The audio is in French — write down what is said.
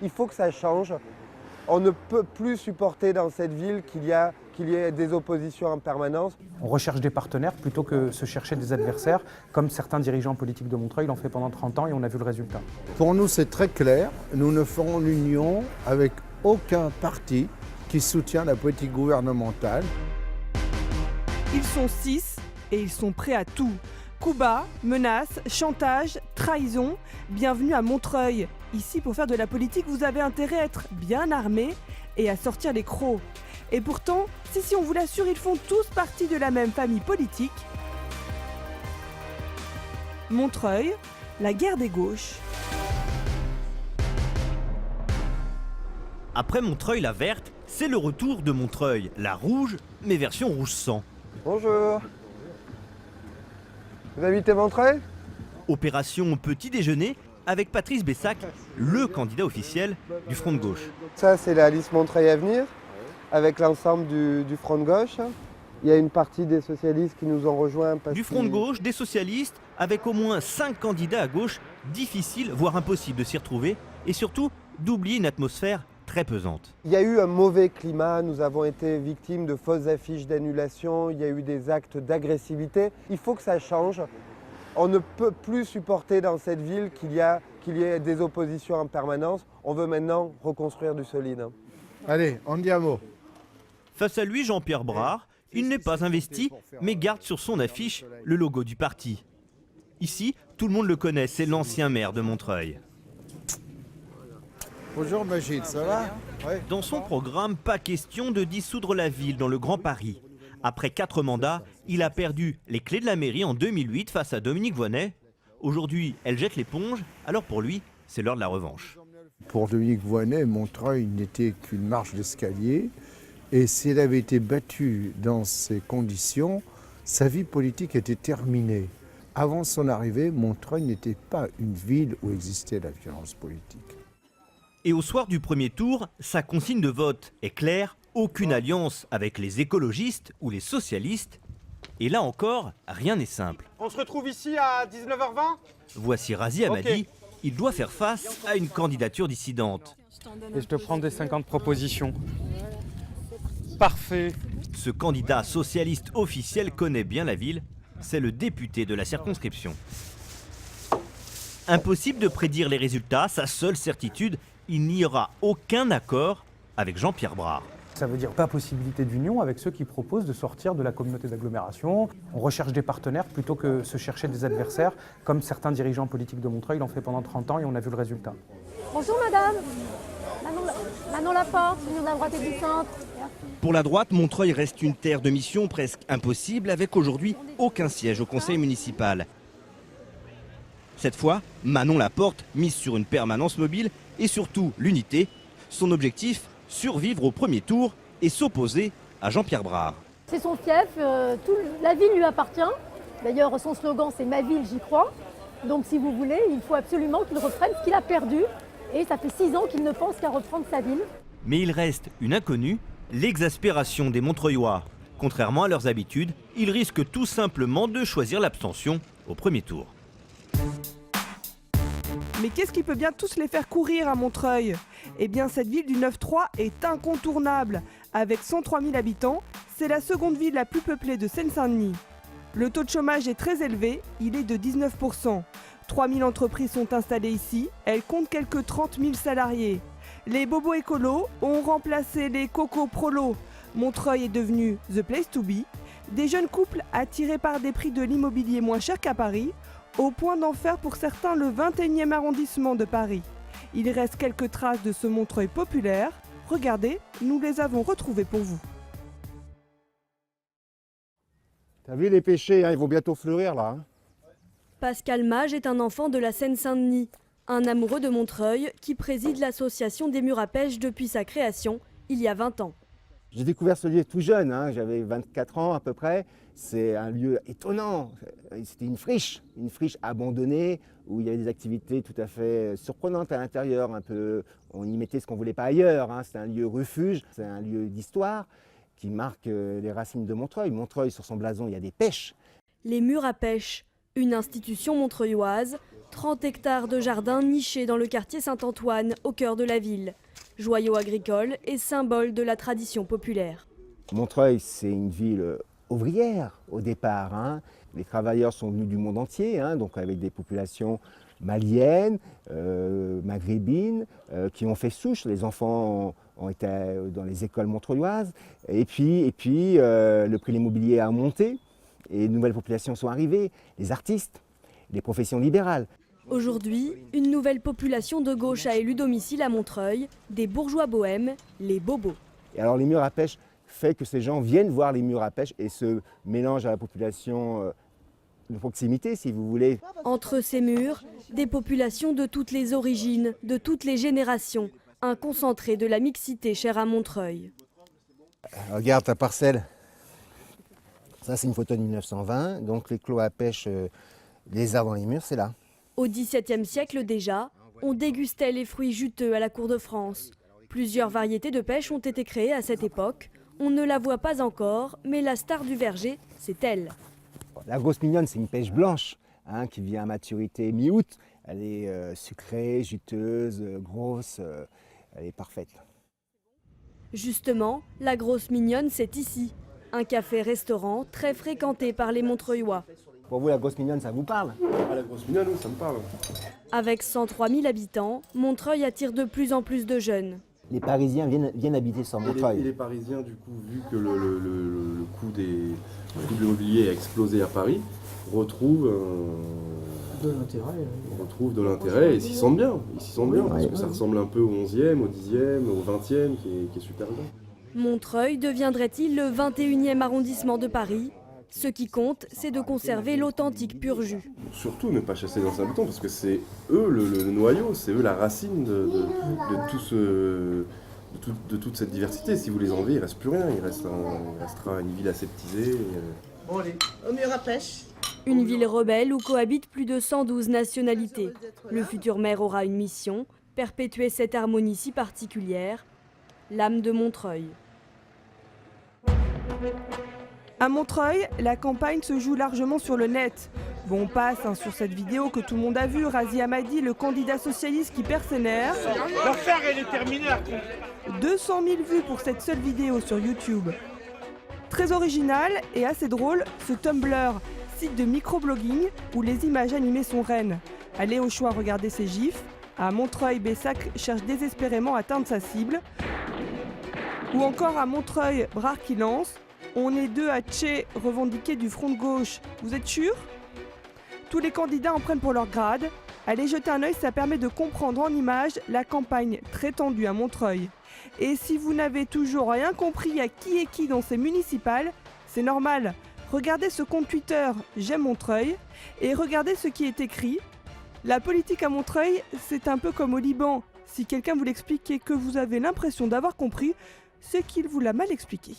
Il faut que ça change. On ne peut plus supporter dans cette ville qu'il y ait des oppositions en permanence. On recherche des partenaires plutôt que se chercher des adversaires, comme certains dirigeants politiques de Montreuil l'ont fait pendant 30 ans et on a vu le résultat. Pour nous, c'est très clair. Nous ne ferons l'union avec aucun parti qui soutient la politique gouvernementale. Ils sont 6 et ils sont prêts à tout. Coups bas, menaces, chantage, trahison. Bienvenue à Montreuil. Ici, pour faire de la politique, vous avez intérêt à être bien armé et à sortir les crocs. Et pourtant, si on vous l'assure, ils font tous partie de la même famille politique. Montreuil, la guerre des gauches. Après Montreuil la verte, c'est le retour de Montreuil la rouge, mais version rouge sang. Bonjour. Vous habitez Montreuil? Opération petit déjeuner avec Patrice Bessac, le candidat officiel du Front de gauche. Ça, c'est la liste Montreuil Avenir, avec l'ensemble du Front de gauche. Il y a une partie des socialistes qui nous ont rejoints. Du Front de gauche, des socialistes, avec au moins 5 candidats à gauche, difficile, voire impossible de s'y retrouver, et surtout d'oublier une atmosphère très pesante. Il y a eu un mauvais climat, nous avons été victimes de fausses affiches d'annulation, il y a eu des actes d'agressivité. Il faut que ça change. On ne peut plus supporter dans cette ville qu'il y ait des oppositions en permanence. On veut maintenant reconstruire du solide. Allez, on dit un mot. Face à lui, Jean-Pierre Brard, il n'est pas investi, mais garde sur son affiche le logo du parti. Ici, tout le monde le connaît, c'est l'ancien maire de Montreuil. Bonjour Magid, ça va? Ouais. Dans son programme, pas question de dissoudre la ville dans le Grand Paris. Après 4 mandats, il a perdu les clés de la mairie en 2008 face à Dominique Voynet. Aujourd'hui, elle jette l'éponge, alors pour lui, c'est l'heure de la revanche. Pour Dominique Voynet, Montreuil n'était qu'une marche d'escalier. Et s'il avait été battu dans ces conditions, sa vie politique était terminée. Avant son arrivée, Montreuil n'était pas une ville où existait la violence politique. Et au soir du premier tour, sa consigne de vote est claire, aucune alliance avec les écologistes ou les socialistes. Et là encore, rien n'est simple. On se retrouve ici à 19h20 ? Voici Razi Hamadi, il doit faire face à une candidature dissidente. Et je te prends des 50 propositions. Parfait. Ce candidat socialiste officiel connaît bien la ville, c'est le député de la circonscription. Impossible de prédire les résultats, sa seule certitude, il n'y aura aucun accord avec Jean-Pierre Brard. Ça veut dire pas possibilité d'union avec ceux qui proposent de sortir de la communauté d'agglomération. On recherche des partenaires plutôt que se chercher des adversaires, comme certains dirigeants politiques de Montreuil l'ont fait pendant 30 ans et on a vu le résultat. Bonjour madame, Manon Laporte, union de la droite et du centre. Pour la droite, Montreuil reste une terre de mission presque impossible, avec aujourd'hui aucun siège au conseil municipal. Cette fois, Manon Laporte mise sur une permanence mobile et surtout l'unité. Son objectif, survivre au premier tour et s'opposer à Jean-Pierre Brard. C'est son fief, la ville lui appartient. D'ailleurs, son slogan, c'est « Ma ville, j'y crois ». Donc, si vous voulez, il faut absolument qu'il reprenne ce qu'il a perdu. Et ça fait 6 ans qu'il ne pense qu'à reprendre sa ville. Mais il reste une inconnue, l'exaspération des Montreuillois. Contrairement à leurs habitudes, ils risquent tout simplement de choisir l'abstention au premier tour. Mais qu'est-ce qui peut bien tous les faire courir à Montreuil? Eh bien, cette ville du 9-3 est incontournable. Avec 103 000 habitants, c'est la seconde ville la plus peuplée de Seine-Saint-Denis. Le taux de chômage est très élevé, il est de 19%. 3 000 entreprises sont installées ici, elles comptent quelques 30 000 salariés. Les bobos écolos ont remplacé les cocos prolos. Montreuil est devenu the place to be. Des jeunes couples attirés par des prix de l'immobilier moins chers qu'à Paris, au point d'en faire pour certains le 21e arrondissement de Paris. Il reste quelques traces de ce Montreuil populaire. Regardez, nous les avons retrouvés pour vous. T'as vu les pêchers, hein, ils vont bientôt fleurir là. Pascal Mage est un enfant de la Seine-Saint-Denis, un amoureux de Montreuil qui préside l'association des murs à pêche depuis sa création, il y a 20 ans. J'ai découvert ce lieu tout jeune, hein, j'avais 24 ans à peu près. C'est un lieu étonnant, c'était une friche abandonnée où il y avait des activités tout à fait surprenantes à l'intérieur. On y mettait ce qu'on ne voulait pas ailleurs, hein. C'est un lieu refuge, c'est un lieu d'histoire qui marque les racines de Montreuil. Montreuil, sur son blason, il y a des pêches. Les murs à pêche, une institution montreuilloise, 30 hectares de jardins nichés dans le quartier Saint-Antoine, au cœur de la ville. Joyau agricole et symbole de la tradition populaire. Montreuil, c'est une ville ouvrière au départ, hein. Les travailleurs sont venus du monde entier, hein, donc avec des populations maliennes, maghrébines, qui ont fait souche. Les enfants ont été dans les écoles montreuilloises. Et puis le prix de l'immobilier a monté et de nouvelles populations sont arrivées, les artistes, les professions libérales. Aujourd'hui, une nouvelle population de gauche a élu domicile à Montreuil, des bourgeois bohèmes, les bobos. Et alors les murs à pêche fait que ces gens viennent voir les murs à pêche et se mélangent à la population de proximité, si vous voulez. Entre ces murs, des populations de toutes les origines, de toutes les générations, un concentré de la mixité chère à Montreuil. Regarde ta parcelle. Ça, c'est une photo de 1920, donc les clos à pêche, les arbres dans les murs, c'est là. Au XVIIe siècle déjà, on dégustait les fruits juteux à la cour de France. Plusieurs variétés de pêche ont été créées à cette époque. On ne la voit pas encore, mais la star du verger, c'est elle. La grosse mignonne, c'est une pêche blanche, hein, qui vient à maturité mi-août. Elle est sucrée, juteuse, grosse, elle est parfaite. Justement, la grosse mignonne, c'est ici. Un café-restaurant très fréquenté par les Montreuillois. Pour vous, la grosse mignonne, ça vous parle? La grosse mignonne, oui, ça me parle. Avec 103 000 habitants, Montreuil attire de plus en plus de jeunes. Les Parisiens viennent habiter sur Montreuil. Et les Parisiens, du coup, vu que le coût de l'immobilier a explosé à Paris, retrouvent de l'intérêt et s'y sentent bien. Ils s'y sentent bien parce que ça ressemble un peu au 11e, au 10e, au 20e qui est super bien. Montreuil deviendrait-il le 21e arrondissement de Paris? Ce qui compte, c'est de conserver l'authentique pur jus. Surtout ne pas chasser les anciens habitants parce que c'est eux le noyau, c'est eux la racine de toute cette diversité. Si vous les enlevez, il ne reste plus rien, il restera une ville aseptisée. Bon allez, au mur à pêche. Une ville rebelle où cohabitent plus de 112 nationalités. Le futur maire aura une mission, perpétuer cette harmonie si particulière, l'âme de Montreuil. À Montreuil, la campagne se joue largement sur le net. Bon, on passe sur cette vidéo que tout le monde a vue, Razi Hammadi, le candidat socialiste qui perd ses nerfs. L'affaire, elle est terminée. 200 000 vues pour cette seule vidéo sur YouTube. Très original et assez drôle, ce Tumblr, site de microblogging où les images animées sont reines. Allez au choix regarder ces gifs. À Montreuil, Bessac cherche désespérément à atteindre sa cible. Ou encore à Montreuil, Brard qui lance. On est deux à Tché revendiquer du front de gauche. Vous êtes sûr? Tous les candidats en prennent pour leur grade. Allez jeter un œil, ça permet de comprendre en images la campagne très tendue à Montreuil. Et si vous n'avez toujours rien compris à qui est qui dans ces municipales, c'est normal. Regardez ce compte Twitter J'aime Montreuil et regardez ce qui est écrit. La politique à Montreuil, c'est un peu comme au Liban. Si quelqu'un vous l'explique et que vous avez l'impression d'avoir compris, c'est qu'il vous l'a mal expliqué.